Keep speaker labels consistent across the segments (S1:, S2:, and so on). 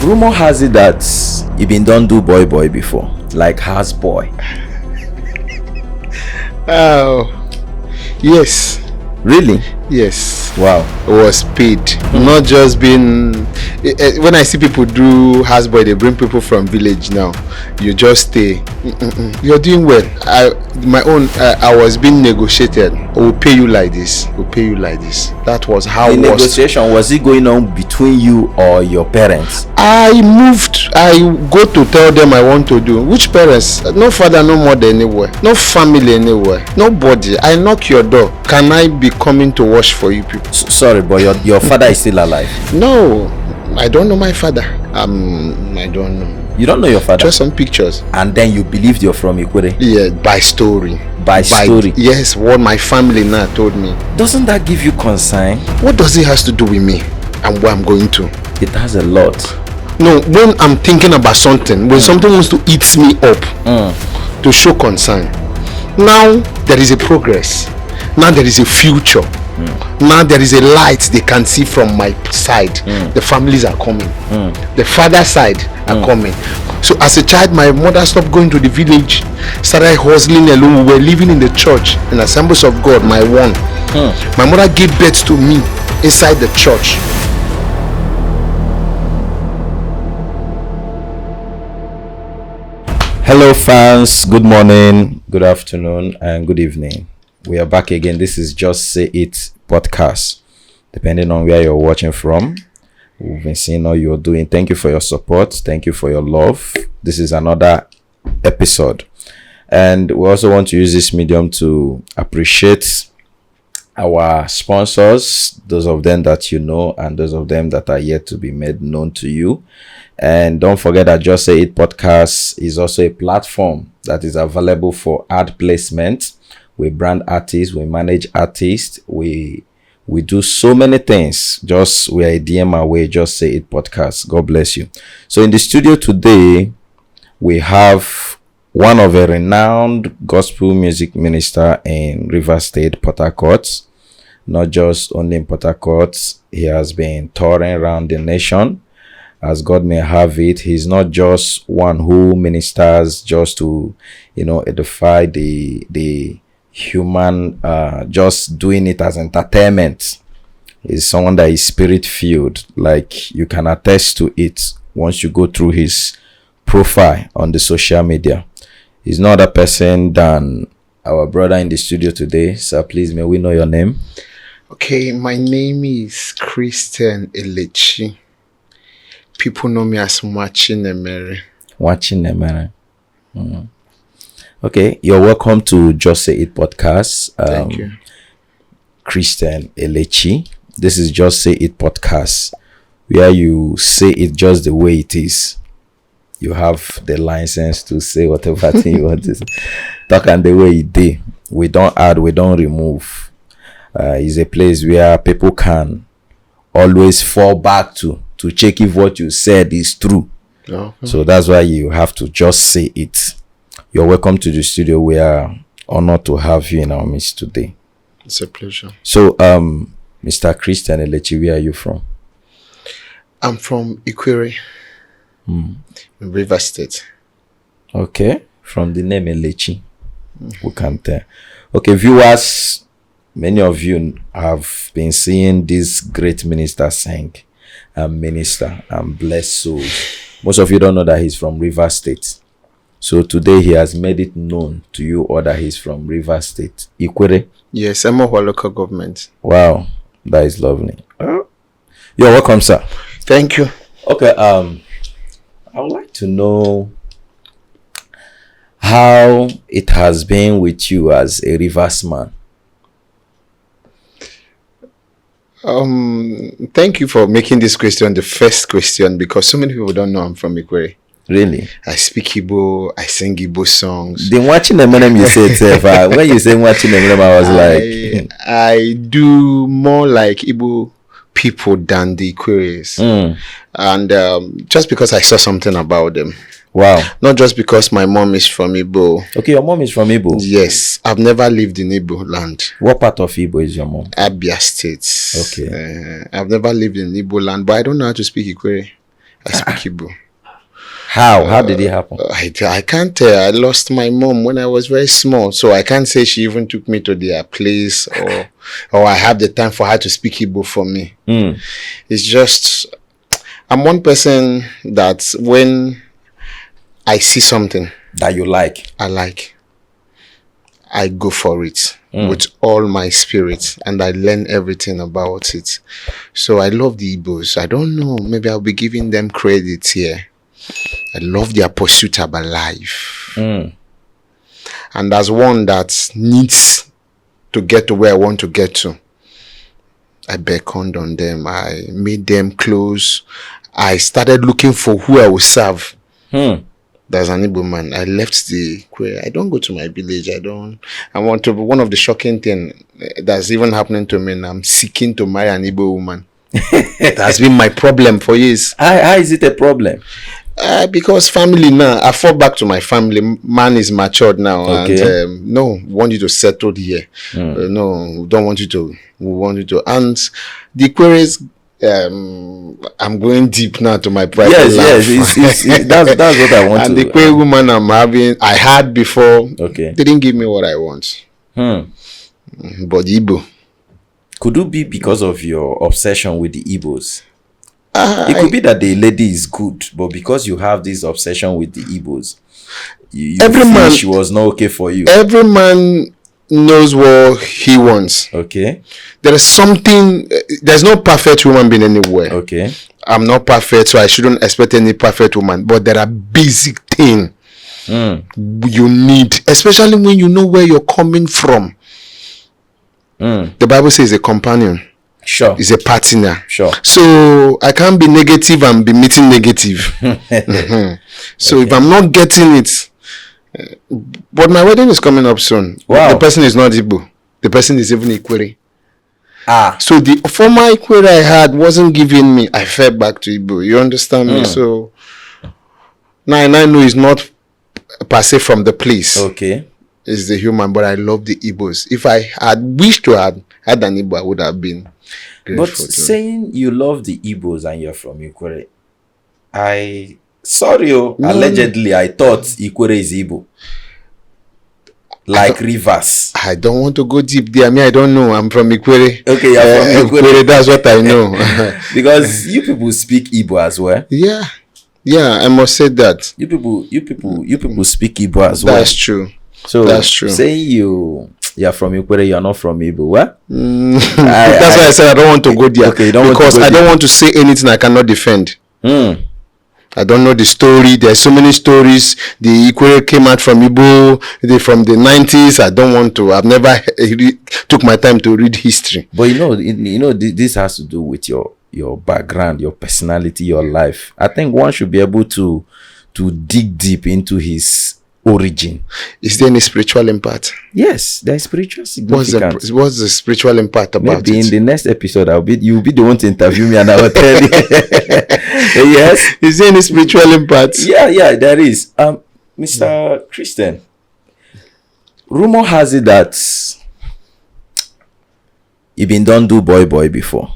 S1: rumor has it that you been done do boy before, like house boy.
S2: Oh, yes.
S1: Really?
S2: Yes.
S1: Wow.
S2: I was paid. Not just being. When I see people do houseboy, they bring people from village now. You just stay. You're doing well. I was being negotiated. We'll pay you like this. We'll pay you like this. That was how.
S1: The negotiation, was it going on between you or your parents?
S2: I go to tell them I want to do. Which parents? No father, no mother anywhere. No family anywhere. Nobody. I knock your door. Can I be coming to wash for you people?
S1: Sorry, but your father is still alive?
S2: No, I don't know my father. I don't know.
S1: You don't know your father?
S2: Just some pictures.
S1: And then you believed you're from Ikwere?
S2: Yeah, by story.
S1: By story?
S2: Yes, what my family now told me.
S1: Doesn't that give you concern?
S2: What does it has to do with me and where I'm going to?
S1: It has a lot.
S2: No, when I'm thinking about something, when something wants to eat me up, to show concern. Now there is a progress. Now there is a future. Now there is a light they can see from my side. The families are coming. The father side are coming. So as a child, my mother stopped going to the village, started hustling alone. We were living in the church, in Assemblies of God, my one. My mother gave birth to me inside the church.
S1: Hello fans, good morning, good afternoon, and good evening. We are back again. This is Just Say It podcast. Depending on where you're watching from, we've been seeing all you're doing. Thank you for your support. Thank you for your love. This is another episode. And we also want to use this medium to appreciate our sponsors, those of them that you know and those of them that are yet to be made known to you. And don't forget that JUSTSAYIT is also a platform that is available for ad placement. We brand artists, we manage artists, we do so many things. We are a DM away, JUSTSAYIT. God bless you. So in the studio today, we have one of a renowned gospel music minister in Rivers State, Port Harcourt. Not just only in Port Harcourt, he has been touring around the nation. As God may have it, he's not just one who ministers just to, edify the human, just doing it as entertainment. He's someone that is spirit filled, like you can attest to it once you go through his profile on the social media. He's not a person than our brother in the studio today. Sir, please, may we know your name?
S2: Okay, my name is Christian Elechi. People know me as Nwachinemere.
S1: Nwachinemere. Okay, you're welcome to JUSTSAYIT
S2: Thank you.
S1: Christian Elechi. This is JUSTSAYIT, where you say it just the way it is. You have the license to say whatever thing you want to say. Talk and the way it is. We don't add, we don't remove. It's a place where people can always fall back to check if what you said is true.
S2: Okay.
S1: So that's why you have to just say it. You're welcome to the studio. We are honored to have you in our midst today.
S2: It's a pleasure.
S1: So, Mr. Christian Elechi, where are you from?
S2: I'm from Ikwere, in Rivers State.
S1: Okay, from the name Elechi, we can tell. Okay, viewers, many of you have been seeing this great minister sing and minister and bless souls. Most of you don't know that he's from Rivers State. So today he has made it known to you all that he's from Rivers State. Ikwere?
S2: Yes, Emohua local government.
S1: Wow, that is lovely. You're welcome, sir.
S2: Thank you.
S1: Okay, I would like to know how it has been with you as a Rivers man.
S2: Thank you for making this question the first question, because so many people don't know I'm from Ikwere.
S1: Really?
S2: I speak Igbo, I sing Igbo songs.
S1: The Nwachinemere you said itself, when you say Nwachinemere, I was like...
S2: I do more like Igbo people than the Ikweres. And just because I saw something about them.
S1: Wow.
S2: Not just because my mom is from Igbo.
S1: Okay, your mom is from Igbo?
S2: Yes. I've never lived in Igbo land.
S1: What part of Igbo is your mom?
S2: Abia State.
S1: Okay.
S2: I've never lived in Igbo land, but I don't know how to speak Ikwere. I speak Igbo.
S1: How did it happen?
S2: I can't tell. I lost my mom when I was very small, so I can't say she even took me to their place or I have the time for her to speak Igbo for me. It's just I'm one person that when I see something
S1: that you like,
S2: I go for it with all my spirit, and I learn everything about it. So I love the Igbos. I don't know, maybe I'll be giving them credit here. I love their pursuit about life. And as one that needs to get to where I want to get to, I beckoned on them. I made them close. I started looking for who I will serve. There's an Igbo man. I left the queer. I don't go to my village. I want to. One of the shocking things that's even happening to me, and I'm seeking to marry an Igbo woman. It has been my problem for years.
S1: How is it a problem?
S2: Because family now, I fall back to my family. Man is matured now, and no, we want you to settle here. No, we don't want you to. We want you to. And the queries, I'm going deep now to my private life.
S1: Yes, that's what I want.
S2: And the queer woman I had before, didn't give me what I want. But Igbo.
S1: Could it be because of your obsession with the Igbos? It could be that the lady is good, but because you have this obsession with the Igbos, every man, she was not okay for you.
S2: Every man knows what he wants.
S1: Okay.
S2: There is something. There's no perfect human being anywhere.
S1: Okay.
S2: I'm not perfect, so I shouldn't expect any perfect woman. But there are basic things you need, especially when you know where you're coming from. The Bible says a companion.
S1: Sure.
S2: Is a partner.
S1: Sure.
S2: So I can't be negative and be meeting negative. So if I'm not getting it, but my wedding is coming up soon.
S1: Wow.
S2: The person is not Igbo. The person is even Ikwere.
S1: So
S2: the former Ikwere I had wasn't giving me. I fell back to Igbo. You understand me? So now I know it's not per se from the place.
S1: Okay.
S2: It's the human, but I love the Igbos. If I had wished to have had an Igbo, I would have been.
S1: But saying you love the Igbos and you're from Ikwere, allegedly I thought Ikwere is Igbo. Like Rivers.
S2: I don't want to go deep there. I don't know. I'm from Ikwere.
S1: Okay, you're from Ikwere.
S2: That's what I know.
S1: Because you people speak Igbo as well.
S2: Yeah, I must say that.
S1: You people speak Igbo as well.
S2: That's true.
S1: So
S2: that's true.
S1: Saying you're from Ikwere, you're not from Igbo. What?
S2: That's why I said I don't want to go there. Okay, because I don't want to say anything I cannot defend. I don't know the story. There's so many stories. The Ikwere came out from Igbo. They from the 90s. I don't want to. I've never took my time to read history.
S1: But this has to do with your background, your personality, your life. I think one should be able to dig deep into his origin.
S2: Is there any spiritual impact?
S1: Yes, there is spiritual significance.
S2: What's the spiritual impact about
S1: Maybe in the next episode you'll be the one to interview me and I will tell you. Yes.
S2: Is there any spiritual impact?
S1: Yeah, there is. Mr. Christian, rumor has it that you've been done do boy before.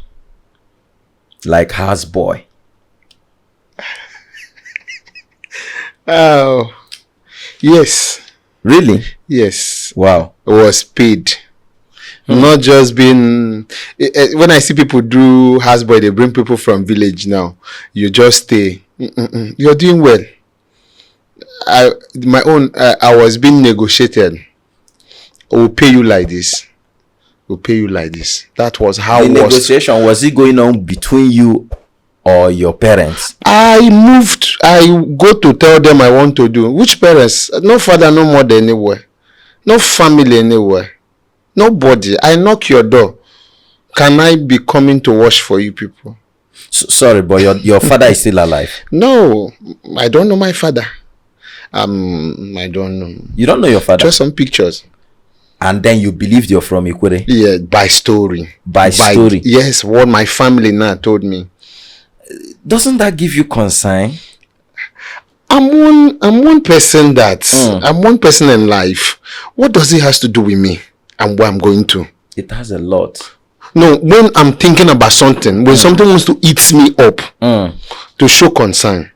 S1: Like house boy.
S2: Oh. Yes.
S1: Really?
S2: Yes.
S1: Wow.
S2: I was paid. Not just being. When I see people do houseboy, they bring people from village now. You just stay. You're doing well. I was being negotiated. We'll pay you like this. We'll pay you like this. That was how
S1: the negotiation was it going on between you or your parents?
S2: I go to tell them I want to do. Which parents? No father, no mother anywhere. No family anywhere. Nobody. I knock your door. Can I be coming to wash for you people?
S1: Sorry, but your father is still alive?
S2: No, I don't know my father. I don't know.
S1: You don't know your father?
S2: Just some pictures.
S1: And then you believed you're from Ikwere?
S2: Yeah, by story.
S1: By story?
S2: Yes, what my family now told me.
S1: Doesn't that give you concern?
S2: I'm one person I'm one person in life. What does it have to do with me and where I'm going to?
S1: It has a lot.
S2: No, when I'm thinking about something, when something wants to eat me up, to show concern.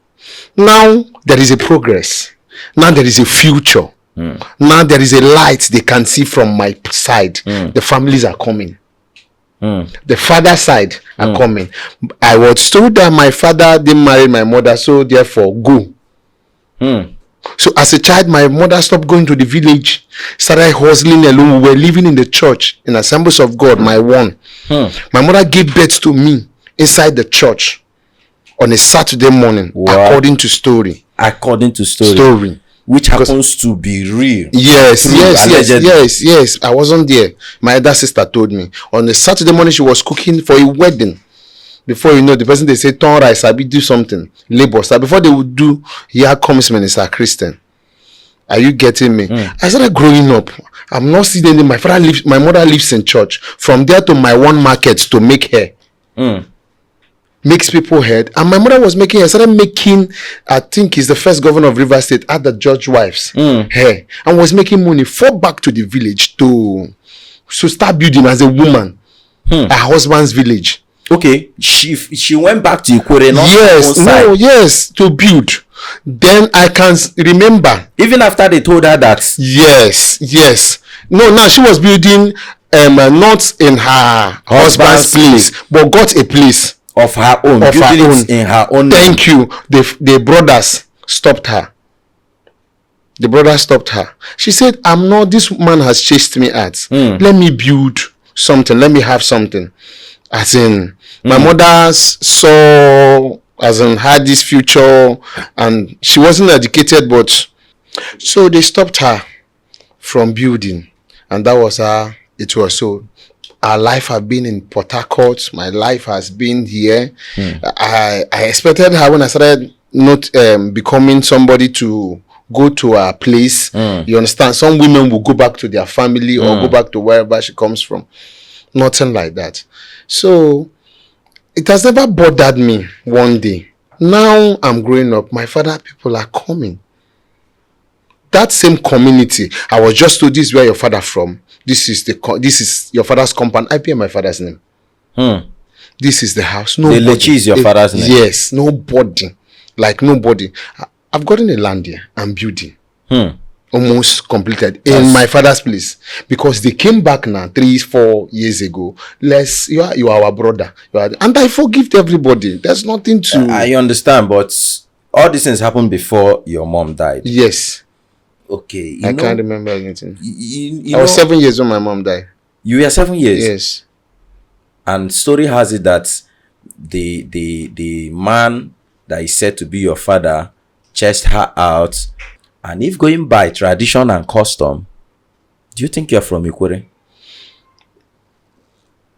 S2: Now there is a progress. Now there is a future. Now there is a light they can see from my side. The families are coming. The father side are coming. I was told that my father didn't marry my mother, so therefore go. So as a child, my mother stopped going to the village, started hustling alone. We were living in the church, in Assemblies of God, my one. My mother gave birth to me inside the church on a Saturday morning, according to story.
S1: According to story. Which happens to be real.
S2: Yes. I wasn't there. My elder sister told me. On a Saturday morning, she was cooking for a wedding. Before you know, the person they say, turn rice, I be do something. Labor. So before they would do, here comes Minister Christain. Are you getting me? I started growing up. I'm not seeing any. My mother lives in church. From there to my one market to make hair. Makes people head. And my mother was making hair. Started making, I think he's the first governor of Rivers State, at the judge wives hair. And was making money. Fall back to the village to start building as a woman. Her husband's village.
S1: Okay, she went back to Ikwere, not
S2: yes, to build. Then I can remember,
S1: even after they told her that.
S2: Yes. No, now she was building, not in her husband's place, but got a place
S1: of her own. In her own.
S2: Thank you. The brothers stopped her. The brother stopped her. She said, "I'm not. This man has chased me out. Let me build something. Let me have something." As in, my mother saw, as in, had this future, and she wasn't educated, but so they stopped her from building, and that was how it was. So our life had been in Port Harcourt. My life has been here. I expected her when I started not becoming somebody to go to a place. You understand? Some women will go back to their family or go back to wherever she comes from. Nothing like that. So it has never bothered me one day. Now I'm growing up. My father people are coming. That same community. I was just told, this is where your father from. This is your father's compound. I pay my father's name. This is the house. Nobody.
S1: Elechi is your father's name.
S2: Yes. Nobody. Like nobody. I've gotten a land here. I'm building. Almost completed in my father's place, because they came back now 3-4 years ago. You are our brother, and I forgive everybody. There's nothing to.
S1: I understand, but all these things happened before your mom died.
S2: Yes.
S1: Okay.
S2: I can't remember anything. I was 7 years when my mom died.
S1: You were 7 years.
S2: Yes.
S1: And story has it that the man that is said to be your father chased her out. And if going by tradition and custom, do you think you're from Ikwere?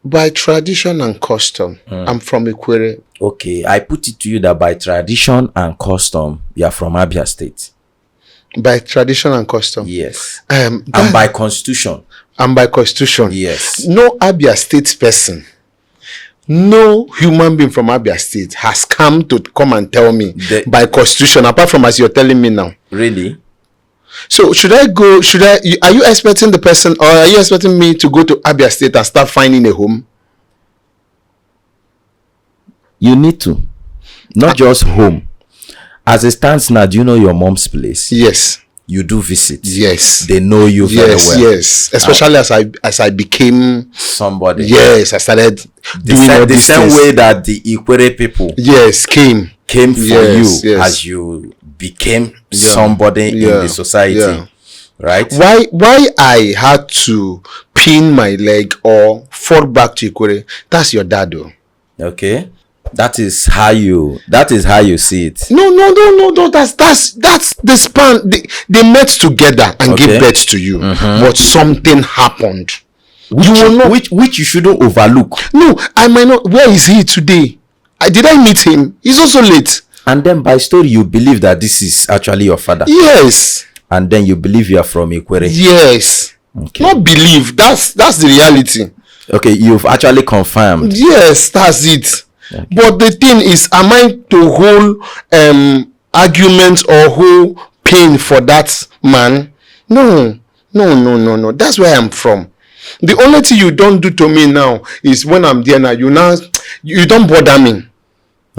S2: By tradition and custom, I'm from Ikwere.
S1: Okay, I put it to you that by tradition and custom, you're from Abia State.
S2: By tradition and custom?
S1: Yes. And by constitution?
S2: And by constitution?
S1: Yes.
S2: No Abia State person, no human being from Abia State has come and tell me by constitution, apart from as you're telling me now.
S1: Really?
S2: So are you expecting the person, or are you expecting me to go to Abia State and start finding a home?
S1: You need to. Not just home. As it stands now, do you know your mom's place?
S2: Yes.
S1: You do visit.
S2: Yes.
S1: They know you very well.
S2: Yes. Especially as I became
S1: somebody.
S2: Yes, I started doing all these
S1: same
S2: things.
S1: way that the Ikwere people
S2: came
S1: for you as you became somebody in the society. Right?
S2: Why I had to pin my leg or fall back to Ikwere? That's your dad, though.
S1: Okay. That is how you see it.
S2: No. That's the span. They met together and gave birth to you. But something happened.
S1: Which you shouldn't overlook.
S2: No, I might not. Where is he today? Did I meet him? He's also late.
S1: And then by story you believe that this is actually your father.
S2: Yes.
S1: And then you believe you are from Ikwere.
S2: Yes. Okay. Not believe. That's the reality.
S1: Okay, you've actually confirmed.
S2: Yes, that's it. Okay. But the thing is, am I to hold argument or hold pain for that man? No. That's where I'm from. The only thing you don't do to me now is when I'm there now, you don't bother me.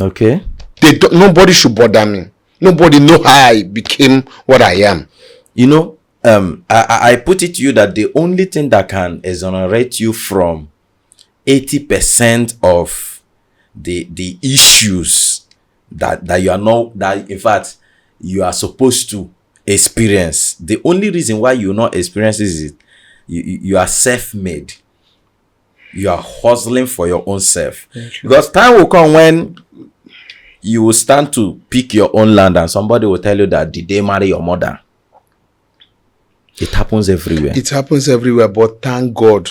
S1: Okay.
S2: Nobody should bother me. Nobody know how I became what I am.
S1: You know, I put it to you that the only thing that can exonerate you from 80% of the issues that you are not, that in fact you are supposed to experience, the only reason why you not experience is you are self-made. You are hustling for your own self. Because time will come when you will stand to pick your own land and somebody will tell you that did they marry your mother? It happens everywhere.
S2: It happens everywhere, but thank God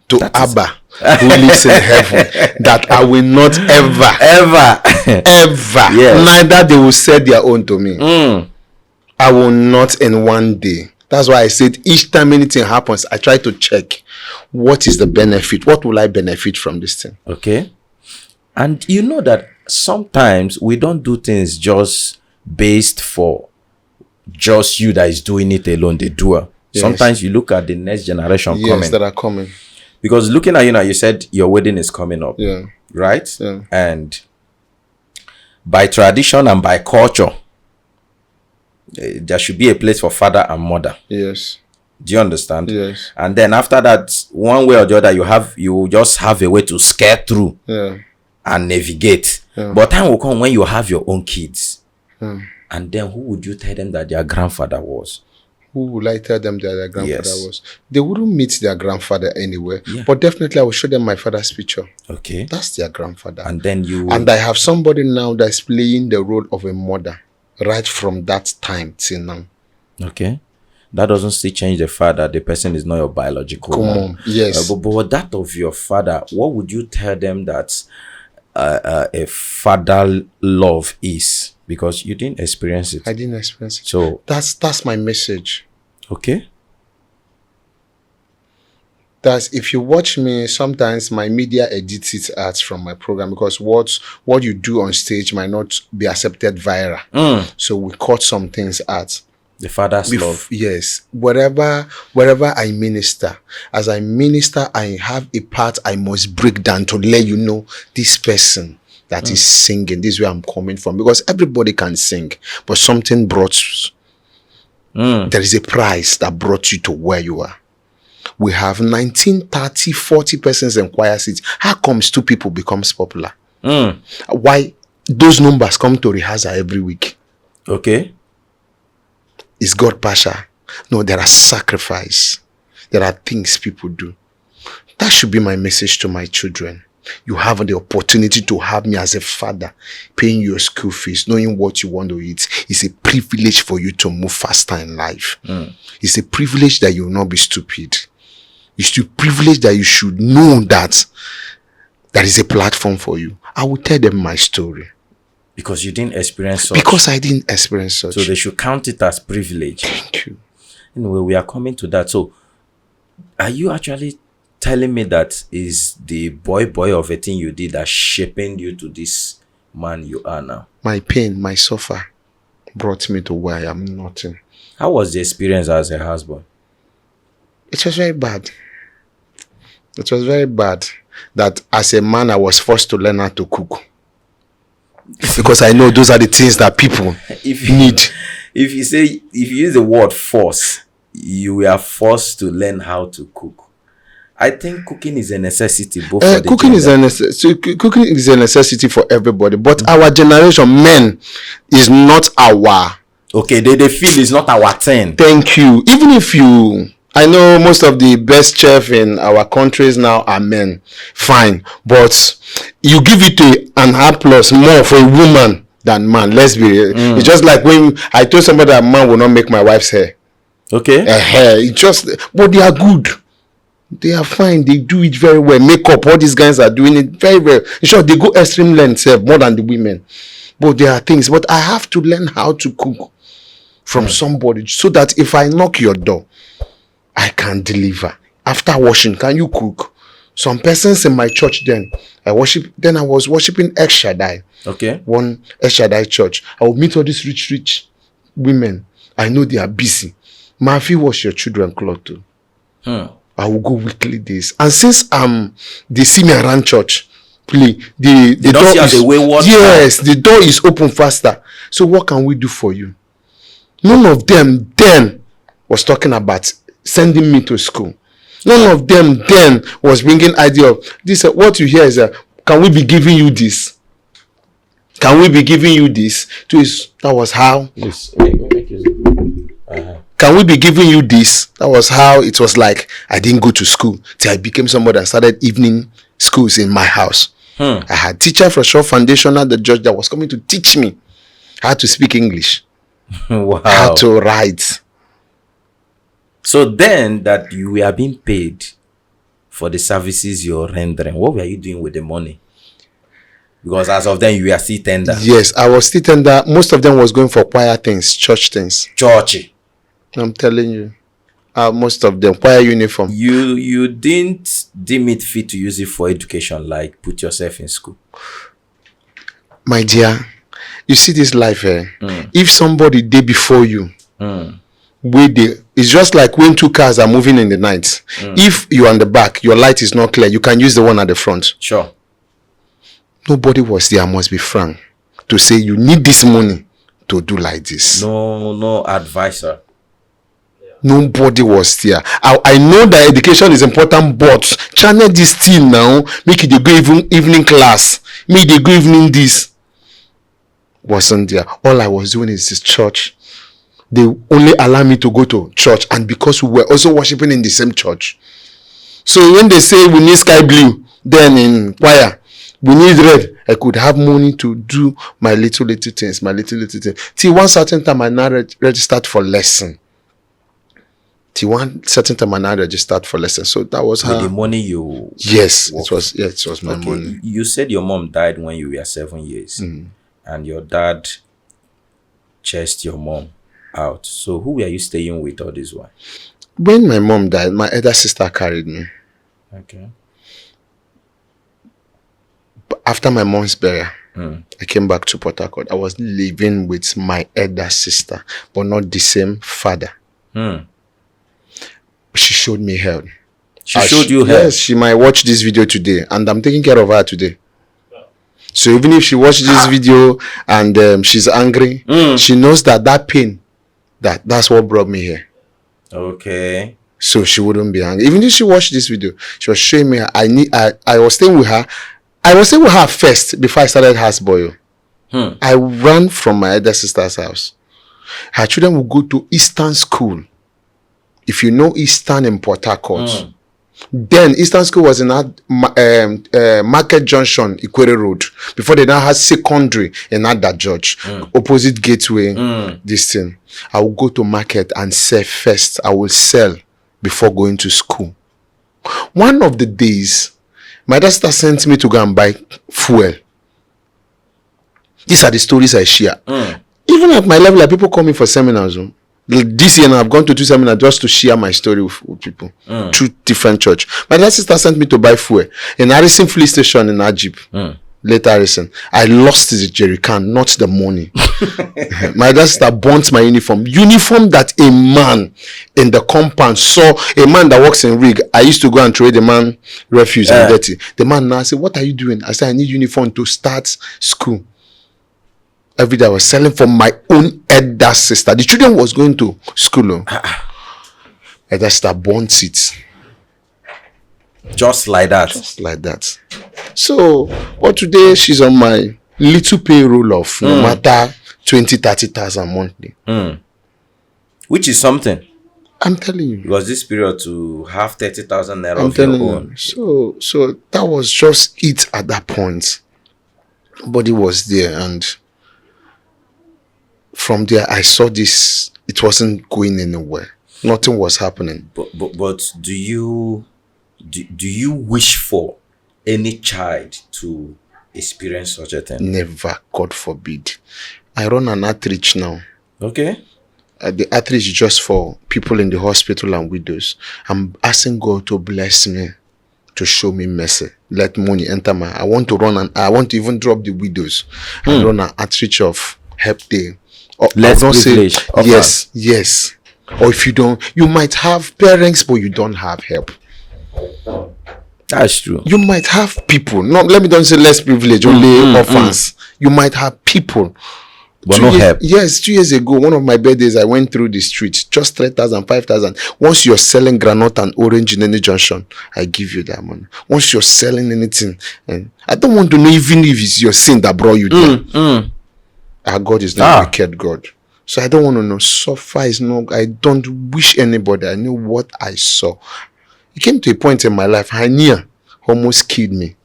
S2: to Abba who lives in heaven that I will not ever yes. Neither they will say their own to me. I will not in one day. That's why I said each time anything happens, I try to check what is the benefit. What will I benefit from this thing?
S1: Okay. And you know that sometimes we don't do things just based for just you that is doing it alone, the doer. Yes. Sometimes you look at the next generation coming.
S2: That are coming.
S1: Because looking at you now, you said your wedding is coming up.
S2: Yeah.
S1: Right?
S2: Yeah.
S1: And by tradition and by culture, there should be a place for father and mother.
S2: Yes.
S1: Do you understand?
S2: Yes.
S1: And then after that, one way or the other, you just have a way to scare through and navigate. Yeah. But time will come when you have your own kids. And then who would you tell them that their grandfather was?
S2: Who would I tell them that their grandfather was? They wouldn't meet their grandfather anywhere. Yeah. But definitely I will show them my father's picture.
S1: Okay.
S2: That's their grandfather.
S1: And then
S2: And I have somebody now that's playing the role of a mother right from that time till now.
S1: Okay. That doesn't still change the fact that the person is not your biological mom.
S2: Yes.
S1: But that of your father, what would you tell them that a father love is? Because you didn't experience it.
S2: I didn't experience it.
S1: So
S2: that's my message.
S1: Okay.
S2: That's, if you watch me, sometimes my media edits it out from my program because what you do on stage might not be accepted viral. So we cut some things out.
S1: The father's love.
S2: Yes. Wherever I minister, as I minister, I have a part I must break down to let you know this person that is singing. This is where I'm coming from. Because everybody can sing, but something brought there is a price that brought you to where you are. We have 19, 30, 40 persons in choir seats. How comes 2 people becomes popular? Why those numbers come to rehearsal every week?
S1: Okay.
S2: Is God partial? No, there are sacrifice. There are things people do. That should be my message to my children. You have the opportunity to have me as a father, paying your school fees, knowing what you want to eat. It's a privilege for you to move faster in life. It's a privilege that you will not be stupid. It's a privilege that you should know that there is a platform for you. I will tell them my story.
S1: Because you didn't experience such.
S2: Because I didn't experience such.
S1: So they should count it as privilege.
S2: Thank you.
S1: Anyway, we are coming to that. So are you actually telling me that is the boy of a thing you did that shaping you to this man you are now? My
S2: pain, my suffer brought me to where I am nothing.
S1: How was the experience as a husband?
S2: It was very bad. It was very bad that as a man I was forced to learn how to cook. Because I know those are the things that people need.
S1: If you use the word force, you were forced to learn how to cook. I think cooking is a necessity. Both for
S2: cooking is a necessity. Cooking is a necessity for everybody. But our generation, men, is not our.
S1: Okay, they feel it's not our thing.
S2: Thank you. Even if you, I know most of the best chefs in our countries now are men. Fine, but you give it an R+ more for a woman than man. Let's be real. It's just like when I told somebody that man will not make my wife's hair.
S1: Okay.
S2: Hair. It just, but they are good. They are fine. They do it very well. Makeup, all these guys are doing it very well. In short, they go extreme lengths more than the women. But there are things. But I have to learn how to cook from somebody so that if I knock your door, I can deliver. After washing, can you cook? Some persons in my church I was worshiping El Shaddai.
S1: Okay.
S2: One El Shaddai church. I will meet all these rich women. I know they are busy. Mafi, wash your children clothes too. I I will go weekly days. And since they see me around church, the door is the door is open faster. So what can we do for you? None of them then was talking about sending me to school. None of them then was bringing idea of this. What you hear is can we be giving you this? Can we be giving you this? That was how.
S1: Yes.
S2: Can we be giving you this? That was how it was like. I didn't go to school till I became somebody that started evening schools in my house. I had teacher from Shaw Foundation at the church that was coming to teach me how to speak English.
S1: Wow.
S2: How to write.
S1: So then that you were being paid for the services you're rendering, what were you doing with the money? Because as of then, you were still tender.
S2: Yes, I was still tender. Most of them was going for choir things, church things.
S1: Churchy.
S2: I'm telling you. Most of them, choir uniform.
S1: You didn't deem it fit to use it for education, like put yourself in school.
S2: My dear, you see this life, if somebody day before you, it's just like when two cars are moving in the night. If you're on the back, your light is not clear, you can use the one at the front.
S1: Sure.
S2: Nobody was there, I must be frank, to say you need this money to do like this.
S1: No advisor.
S2: Nobody was there. I know that education is important, but channel this thing now, make it go evening class, make it go evening this. Wasn't there. All I was doing is this church. They only allow me to go to church, and because we were also worshiping in the same church. So when they say we need sky blue, then in choir we need red, I could have money to do my little things. Till one certain time I now registered for lesson. So that was how.
S1: With the money you.
S2: Yes, it was my money.
S1: You said your mom died when you were 7 years, and your dad chased your mom out. So who were you staying with all this while?
S2: When my mom died, my elder sister carried me.
S1: Okay.
S2: After my mom's burial, I came back to Port Harcourt. I was living with my elder sister, but not the same father. She showed me hell.
S1: She showed you hell?
S2: Yes, she might watch this video today, and I'm taking care of her today. So even if she watched this video and she's angry, she knows that pain, that's what brought me here.
S1: Okay.
S2: So she wouldn't be angry. Even if she watched this video, she was showing me I was staying with her. I was staying with her first before I started houseboy. I ran from my elder sister's house. Her children would go to Eastern School. If you know Eastern in Port Harcourt. Then Eastern School was in that Market Junction, Ikwere Road. Before they now had secondary in that George. Opposite Gateway, this thing. I will go to market and sell first. I will sell before going to school. One of the days, my dad sent me to go and buy fuel. These are the stories I share. Even at my level, like people call me for seminars. This year now, I've gone to 2 seminars just to share my story with people. 2 different church. My dad sister sent me to buy fuel in Harrison Fleet Station in Ajib. Later Harrison. I lost the jerry can, not the money. My dad sister burnt my uniform. Uniform that a man in the compound saw. A man that works in rig. I used to go and trade the man refuse and dirty. The man now said, "What are you doing?" I said, "I need uniform to start school." Every day I was selling for my own elder sister. The children was going to school. Elder sister burnt it.
S1: Just like that.
S2: Just like that. So, but today she's on my little payroll of no matter 20,000-30,000 monthly.
S1: Which is something.
S2: I'm telling you.
S1: Because this period to have 30,000 naira
S2: I'm
S1: of your
S2: telling
S1: own.
S2: you. So that was just it at that point. Body was there, and from there I saw this. It wasn't going anywhere. Nothing was happening.
S1: But do you wish for any child to experience such a thing?
S2: Never, God forbid. I run an outreach now.
S1: Okay.
S2: The outreach is just for people in the hospital and widows. I'm asking God to bless me, to show me mercy. Let money enter my. I want to even drop the widows and run an outreach of help them.
S1: Let's say
S2: yes. Or if you don't, you might have parents, but you don't have help.
S1: That's true.
S2: You might have people, no, let me don't say less privilege, only orphans. You might have people.
S1: But no help.
S2: Yes, 2 years ago, one of my birthdays, I went through the streets, just 3,000, 5,000. Once you're selling granite and orange in any junction, I give you that money. Once you're selling anything, and I don't want to know even if it's your sin that brought you there. Our God is not a wicked God. So I don't want to know. Suffer is not, I don't wish anybody. I knew what I saw. It came to a point in my life, Hania almost killed me.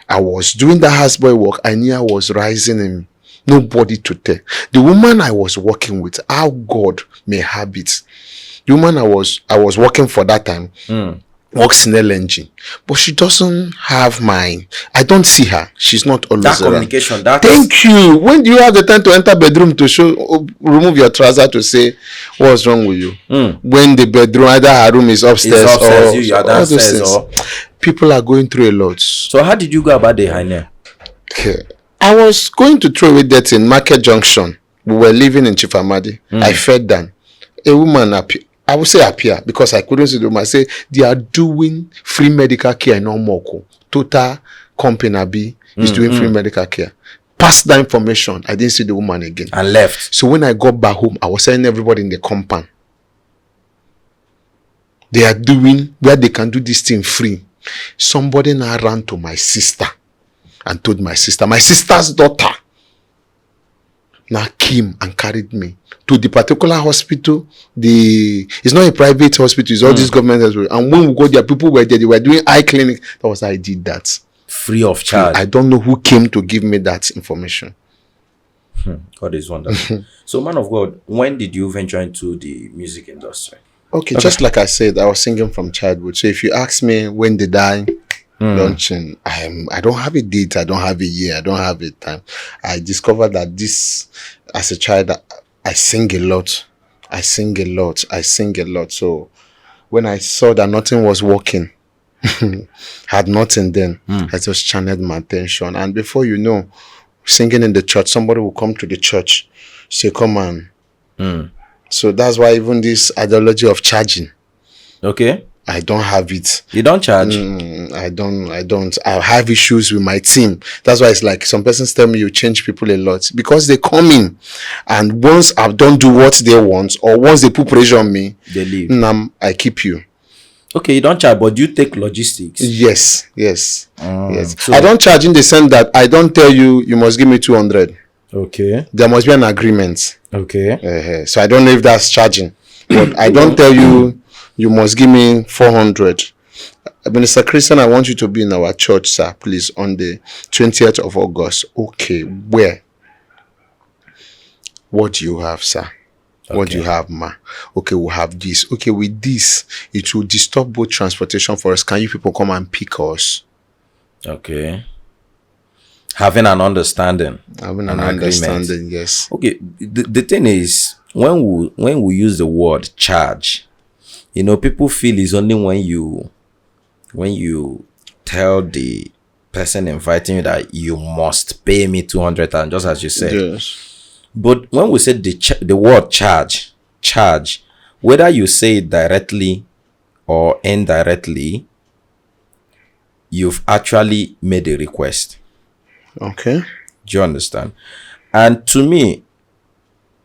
S2: I was doing the houseboy work. Hania was rising in nobody to tell. The woman I was working with, how God may have it. The woman I was working for that time works in LNG, but she doesn't have I don't see her. She's not always
S1: that
S2: around.
S1: Communication.
S2: Thank you. When do you have the time to enter bedroom to remove your trouser to say what's wrong with you? When the bedroom, either her room is upstairs or
S1: you are downstairs, or
S2: people are going through a lot.
S1: So how did you go about the Hania?
S2: Okay. I was going to throw away that in Market Junction. We were living in Chief Amadi. I fed down. A woman appeared. I would say appear because I couldn't see the woman. I say they are doing free medical care in Omoko. Total Company B is doing free medical care. Pass that information. I didn't see the woman again.
S1: And left.
S2: So when I got back home, I was telling everybody in the compound. They are doing where they can do this thing free. Somebody now ran to my sister and told my sister's daughter now came and carried me to the particular hospital. It's not a private hospital, it's all these government hospitals. And when we go there, people were there, they were doing eye clinic. That was how I did that.
S1: Free of charge.
S2: I don't know who came to give me that information.
S1: God is wonderful. So, man of God, when did you venture into the music industry?
S2: Okay, just like I said, I was singing from childhood. So if you ask me when did I launching, I don't have a date, I don't have a year, I don't have a time. I discovered that this, as a child, I sing a lot. So when I saw that nothing was working, had nothing then, I just channeled my attention. And before you know, singing in the church, somebody will come to the church, say, come on. So that's why even this ideology of charging.
S1: Okay.
S2: I don't have it.
S1: You don't charge?
S2: I don't. I have issues with my team. That's why it's like some persons tell me you change people a lot because they come in and once I don't do what they want or once they put pressure on me,
S1: they leave.
S2: I keep you.
S1: Okay, you don't charge, but do you take logistics?
S2: Yes. So
S1: I
S2: don't charge in the sense that I don't tell you must give me 200.
S1: Okay.
S2: There must be an agreement.
S1: Okay.
S2: So I don't know if that's charging, but I don't tell you must give me 400. Minister Christian, I want you to be in our church, sir, please, on the 20th of August. Okay, where? What do you have, sir? Okay. What do you have, ma? Okay, we'll have this. Okay, with this, it will disturb both transportation for us. Can you people come and pick us?
S1: Okay. Having an understanding.
S2: Understanding, yes.
S1: Okay, the thing is, when we use the word charge, people feel it's only when you tell the person inviting you that you must pay me 200, and just as you said.
S2: Yes.
S1: But when we say the word charge, whether you say it directly or indirectly, you've actually made a request.
S2: Okay.
S1: Do you understand? And to me,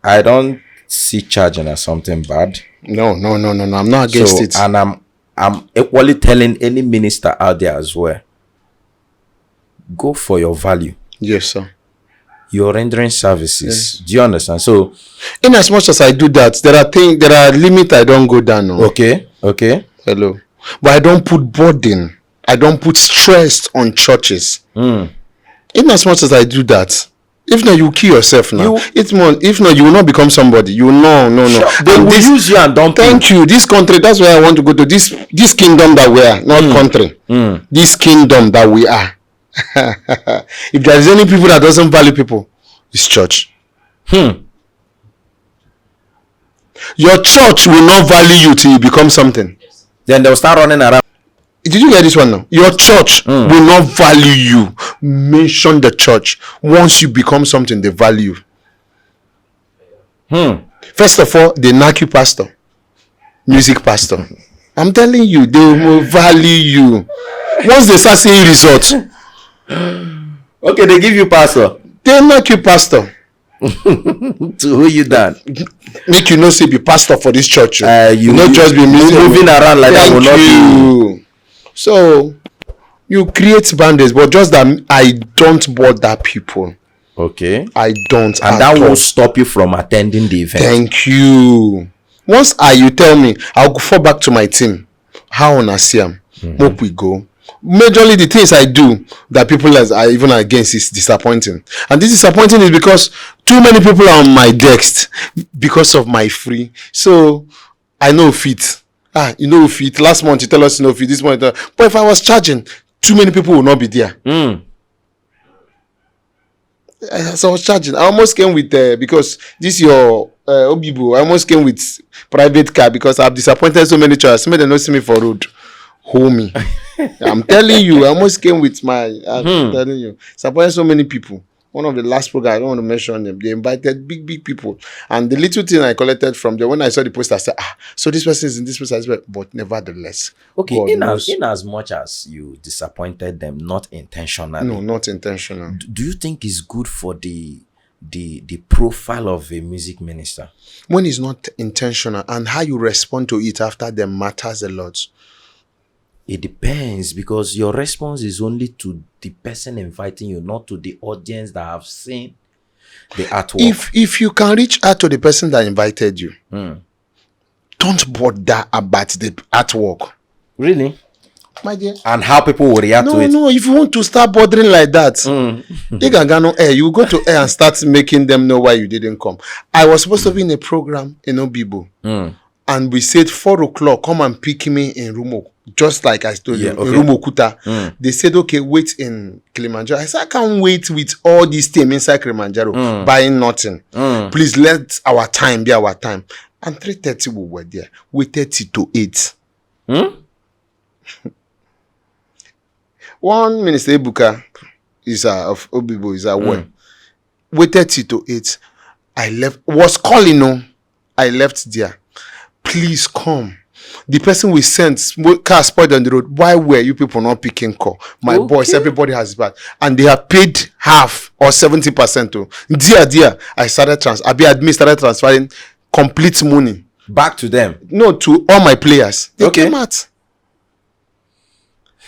S1: I don't see charging as something bad.
S2: No. I'm not against it.
S1: And I'm equally telling any minister out there as well, go for your value.
S2: Yes, sir.
S1: You're rendering services. Yes. Do you understand? So,
S2: in as much as I do that, there are limits I don't go down on.
S1: Okay.
S2: Hello. But I don't put burden. I don't put stress on churches. In as much as I do that, if not, you kill yourself now. If not, you will not become somebody. You know, no.
S1: Sure. They will use you and don't.
S2: Thank you. This country, that's where I want to go to. This kingdom that we are, not country. This kingdom that we are. If there is any people that doesn't value people, it's church. Your church will not value you till you become something.
S1: Then they'll start running around.
S2: Did you get this one now? Your church will not value you. Mention the church. Once you become something, they value. First of all, they knock you pastor. Music pastor. I'm telling you, they will value you. Once they start seeing results,
S1: okay, they give you pastor.
S2: They make you pastor.
S1: To who you done?
S2: Make you not say be pastor for this church.
S1: You
S2: not just be
S1: moving around like that will not be.
S2: So you create boundaries, but just that I don't bother people.
S1: Okay.
S2: I don't.
S1: And that won't stop you from attending the event.
S2: Thank you. Once you tell me, I'll fall back to my team. How on Asiam? Hope we go. Majorly the things I do that people are even against is disappointing. And this disappointing is because too many people are on my desk because of my free. So I know fit. You know fit. Last month you tell us you know fit. This month, but if I was charging, too many people will not be there. As I was charging, I almost came with because this your Obibo. I almost came with private car because I've disappointed so many churches. Some of them don't see me for road. Homie. I'm telling you, I almost came with my. I'm telling you, disappointed so many people. One of the last programs, I don't want to mention them. They invited big people, and the little thing I collected from them when I saw the poster, I said, so this person is in this person, but nevertheless,
S1: okay. In as much as you disappointed them, not intentionally.
S2: No, not intentional.
S1: Do you think it's good for the profile of a music minister
S2: when it's not intentional, and how you respond to it after them matters a lot?
S1: It depends, because your response is only to the person inviting you, not to the audience that have seen the artwork.
S2: If you can reach out to the person that invited you, don't bother about the artwork.
S1: Really?
S2: My dear.
S1: And how people will react to it.
S2: No, if you want to start bothering like that, you go to air and start making them know why you didn't come. I was supposed to be in a program in Obibo. And we said 4:00, come and pick me in Rumo. Just like I told you, in Rumo Kuta. They said, okay, wait in Kilimanjaro. I said, I can't wait with all this team inside Kilimanjaro, buying nothing. Please let our time be our time. And 3:30 we were there. Waited to 8. One Minister Ebuka of Obibo is aware. Waited to 8. I left. Was calling no. I left there. Please come. The person we sent, car spoiled on the road. Why were you people not picking call? My boys, everybody has bad. And they have paid half or 70%. Dear, I started transferring complete money.
S1: Back to them?
S2: No, to all my players. They came out.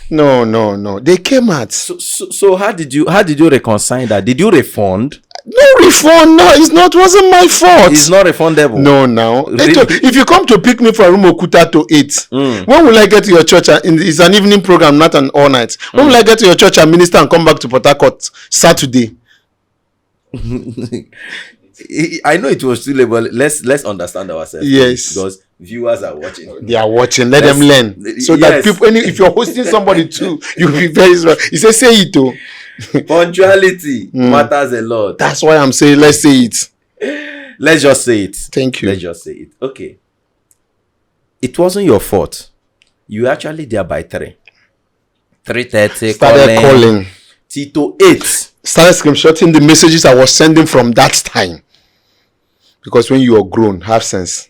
S2: No. They came out.
S1: So how did you reconcile that? Did you refund?
S2: No refund. No, it wasn't my fault.
S1: It's not refundable.
S2: No, now.
S1: Really?
S2: If you come to pick me from Rumo Kuta to 8, when will I get to your church? It's an evening program, not an all night. When will I get to your church and minister and come back to Port Harcourt Saturday?
S1: I know it was too late, but let's understand ourselves.
S2: Yes.
S1: Because viewers are watching.
S2: They are watching. Let them learn. So that people, if you're hosting somebody too, you'll be very smart. He says, say it too.
S1: Punctuality matters a lot.
S2: That's why I'm saying, let's say it.
S1: Let's just say it.
S2: Thank you.
S1: Let's just say it. Okay. It wasn't your fault. You actually there by 3. 3:30.
S2: Started calling.
S1: Tito 8.
S2: Started screenshotting the messages I was sending from that time. Because when you are grown, have sense.